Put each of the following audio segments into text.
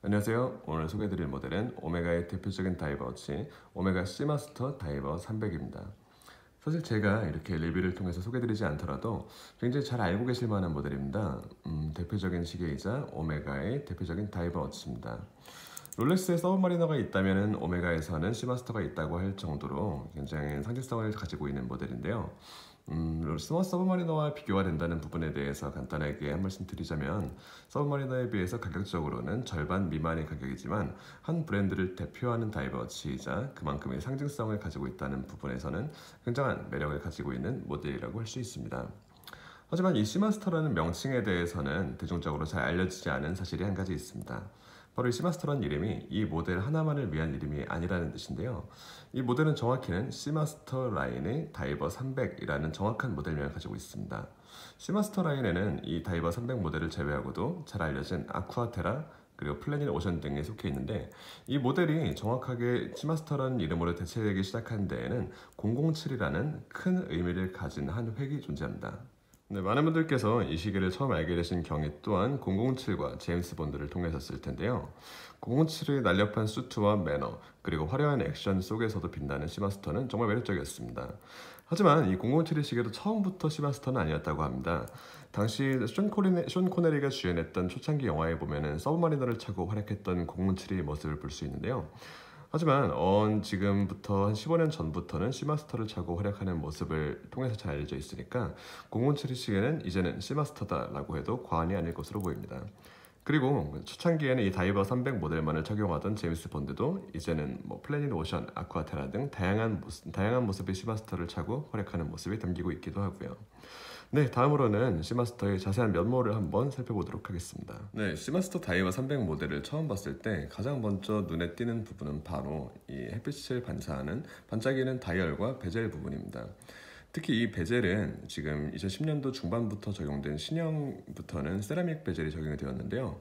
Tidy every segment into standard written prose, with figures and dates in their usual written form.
안녕하세요. 오늘 소개해드릴 모델은 오메가의 대표적인 다이버워치 오메가 시마스터 다이버 300입니다. 사실 제가 이렇게 리뷰를 통해서 소개해드리지 않더라도 굉장히 잘 알고 계실 만한 모델입니다. 대표적인 시계이자 오메가의 대표적인 다이버워치입니다. 롤렉스에 서브마리너가 있다면 오메가에서는 시마스터가 있다고 할 정도로 굉장히 상징성을 가지고 있는 모델인데요. 서브마리너와 비교가 된다는 부분에 대해서 간단하게 한 말씀 드리자면, 서브마리너에 비해서 가격적으로는 절반 미만의 가격이지만 한 브랜드를 대표하는 다이버워치이자 그만큼의 상징성을 가지고 있다는 부분에서는 굉장한 매력을 가지고 있는 모델이라고 할 수 있습니다. 하지만 이 시마스터라는 명칭에 대해서는 대중적으로 잘 알려지지 않은 사실이 한 가지 있습니다. 바로 이 시마스터라는 이름이 이 모델 하나만을 위한 이름이 아니라는 뜻인데요. 이 모델은 정확히는 시마스터 라인의 다이버 300이라는 정확한 모델명을 가지고 있습니다. 시마스터 라인에는 이 다이버 300 모델을 제외하고도 잘 알려진 아쿠아테라 그리고 플래닛 오션 등에 속해 있는데, 이 모델이 정확하게 시마스터라는 이름으로 대체되기 시작한 데에는 007이라는 큰 의미를 가진 한 획이 존재합니다. 네, 많은 분들께서 이 시계를 처음 알게 되신 경위 또한 007과 제임스 본드를 통해서쓸 텐데요. 007의 날렵한 수트와 매너, 그리고 화려한 액션 속에서도 빛나는 시마스터는 정말 매력적이었습니다. 하지만 이 007의 시계도 처음부터 시마스터는 아니었다고 합니다. 당시 숀 코네리가 주연했던 초창기 영화에 보면은 서브마리너를 차고 활약했던 007의 모습을 볼 수 있는데요. 하지만 지금부터 한 15년 전부터는 시마스터를 차고 활약하는 모습을 통해서 잘 알려져 있으니까 007 시계는 이제는 시마스터다라고 해도 과언이 아닐 것으로 보입니다. 그리고 초창기에는 이 다이버 300 모델만을 착용하던 제임스 본드도 이제는 플래닛 오션, 아쿠아테라 등 다양한 모습의 시마스터를 차고 활약하는 모습이 담기고 있기도 하고요. 네, 다음으로는 시마스터의 자세한 면모를 한번 살펴보도록 하겠습니다. 네, 시마스터 다이버 300 모델을 처음 봤을 때 가장 먼저 눈에 띄는 부분은 바로 이 햇빛을 반사하는 반짝이는 다이얼과 베젤 부분입니다. 특히 이 베젤은 지금 2010년도 중반부터 적용된 신형부터는 세라믹 베젤이 적용이 되었는데요.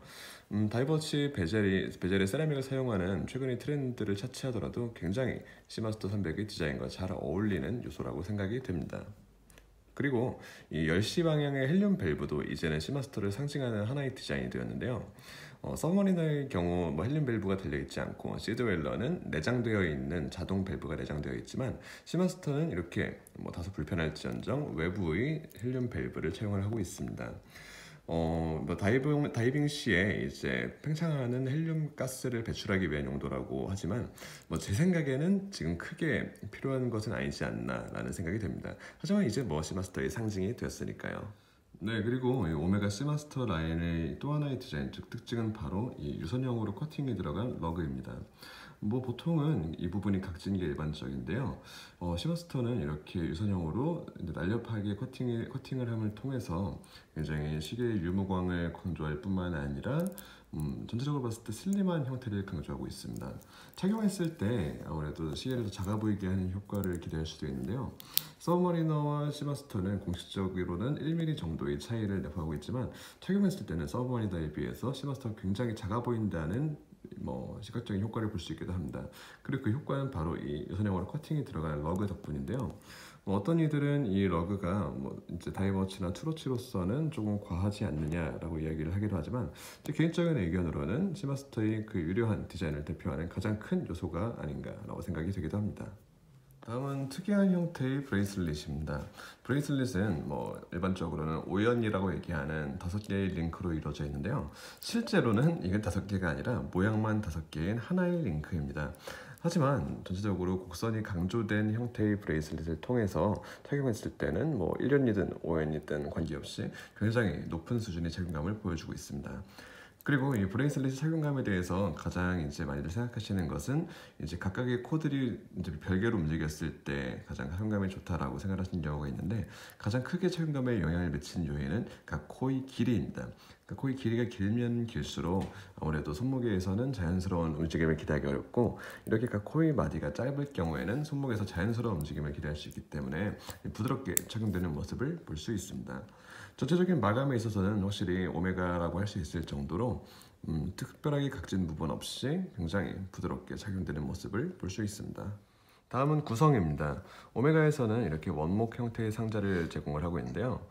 다이버워치 베젤의 세라믹을 사용하는 최근의 트렌드를 차치하더라도 굉장히 시마스터 300의 디자인과 잘 어울리는 요소라고 생각이 됩니다. 그리고 이 10시 방향의 헬륨 밸브도 이제는 시마스터를 상징하는 하나의 디자인이 되었는데요. 서브마리너의 경우 헬륨 밸브가 달려있지 않고 시드웰러는 내장되어 있는 자동 밸브가 내장되어 있지만, 시마스터는 이렇게 다소 불편할지언정 외부의 헬륨 밸브를 채용을 하고 있습니다. 다이빙 시에 이제 팽창하는 헬륨 가스를 배출하기 위한 용도라고 하지만 제 생각에는 지금 크게 필요한 것은 아니지 않나라는 생각이 됩니다. 하지만 이제 시마스터의 상징이 되었으니까요. 네, 그리고 이 오메가 시마스터 라인의 또 하나의 디자인, 즉 특징은 바로 이 유선형으로 커팅이 들어간 러그입니다. 보통은 이 부분이 각진 게 일반적인데요. 시마스터는 이렇게 유선형으로 날렵하게 커팅을 함을 통해서 굉장히 시계의 유무광을 강조할 뿐만 아니라 전체적으로 봤을 때 슬림한 형태를 강조하고 있습니다. 착용했을 때 아무래도 시계를 더 작아 보이게 하는 효과를 기대할 수도 있는데요. 서브마리너와 시마스터는 공식적으로는 1mm 정도의 차이를 내포하고 있지만, 착용했을 때는 서브마리너에 비해서 시마스터가 굉장히 작아 보인다는 시각적인 효과를 볼 수 있기도 합니다. 그리고 그 효과는 바로 이 유선형으로 커팅이 들어간 러그 덕분인데요. 어떤 이들은 이 러그가 이제 다이버워치나 투로치로서는 조금 과하지 않느냐라고 이야기를 하기도 하지만, 제 개인적인 의견으로는 시마스터의 그 유려한 디자인을 대표하는 가장 큰 요소가 아닌가라고 생각이 되기도 합니다. 다음은 특이한 형태의 브레이슬릿입니다. 브레이슬릿은 일반적으로는 오연이라고 얘기하는 5개의 링크로 이루어져 있는데요. 실제로는 이게 5개가 아니라 모양만 5개인 하나의 링크입니다. 하지만 전체적으로 곡선이 강조된 형태의 브레이슬릿을 통해서 착용했을 때는 1연이든 5연이든 관계없이 굉장히 높은 수준의 착용감을 보여주고 있습니다. 그리고 이 브레이슬릿 착용감에 대해서 가장 이제 많이들 생각하시는 것은 이제 각각의 코들이 이제 별개로 움직였을 때 가장 착용감이 좋다라고 생각하시는 경우가 있는데, 가장 크게 착용감에 영향을 미친 요인은 각 코의 길이입니다. 코의 길이가 길면 길수록 아무래도 손목에서는 자연스러운 움직임을 기대하기 어렵고, 이렇게 각 코의 마디가 짧을 경우에는 손목에서 자연스러운 움직임을 기대할 수 있기 때문에 부드럽게 착용되는 모습을 볼 수 있습니다. 전체적인 마감에 있어서는 확실히 오메가라고 할 수 있을 정도로 특별하게 각진 부분 없이 굉장히 부드럽게 착용되는 모습을 볼 수 있습니다. 다음은 구성입니다. 오메가에서는 이렇게 원목 형태의 상자를 제공을 하고 있는데요.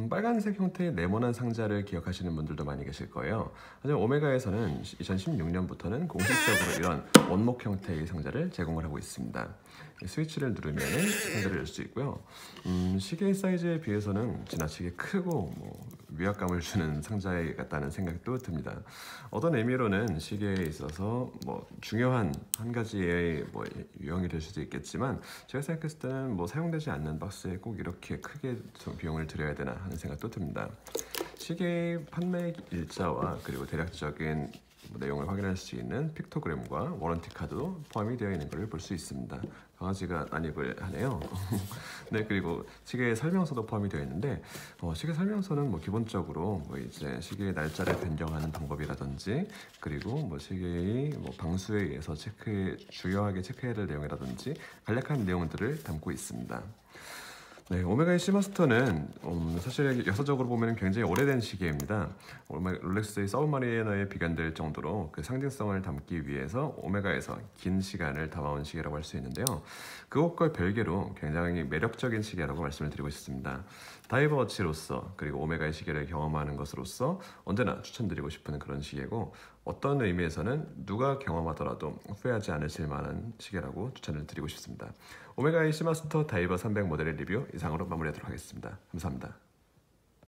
빨간색 형태의 네모난 상자를 기억하시는 분들도 많이 계실 거예요. 하지만 오메가에서는 2016년부터는 공식적으로 이런 원목 형태의 상자를 제공을 하고 있습니다. 스위치를 누르면 상자를 열 수 있고요. 시계 사이즈에 비해서는 지나치게 크고 위압감을 주는 상자에 같다는 생각도 듭니다. 어떤 의미로는 시계에 있어서 중요한 한 가지의 유형이 될 수도 있겠지만, 제가 생각했을 때는 사용되지 않는 박스에 꼭 이렇게 크게 좀 비용을 들여야 되나 하는 생각도 듭니다. 시계 판매 일자와 그리고 대략적인 내용을 확인할 수 있는 픽토그램과 워런티 카드도 포함이 되어 있는 것을 볼 수 있습니다. 강아지가 난입을 하네요. 네, 그리고 시계 설명서도 포함이 되어 있는데, 시계 설명서는 기본적으로 이제 시계의 날짜를 변경하는 방법이라든지, 그리고 시계의 방수에 의해서 중요하게 체크해야 될 내용이라든지 간략한 내용들을 담고 있습니다. 네, 오메가의 시마스터는 사실 역사적으로 보면 굉장히 오래된 시계입니다. 롤렉스의 서브마리너에 비견될 정도로 그 상징성을 담기 위해서 오메가에서 긴 시간을 담아온 시계라고 할 수 있는데요. 그것과 별개로 굉장히 매력적인 시계라고 말씀을 드리고 싶습니다. 다이버워치로서 그리고 오메가의 시계를 경험하는 것으로서 언제나 추천드리고 싶은 그런 시계고, 어떤 의미에서는 누가 경험하더라도 후회하지 않으실 만한 시계라고 추천을 드리고 싶습니다. 오메가의 시마스터 다이버 300 모델의 리뷰 이상으로 마무리하도록 하겠습니다. 감사합니다.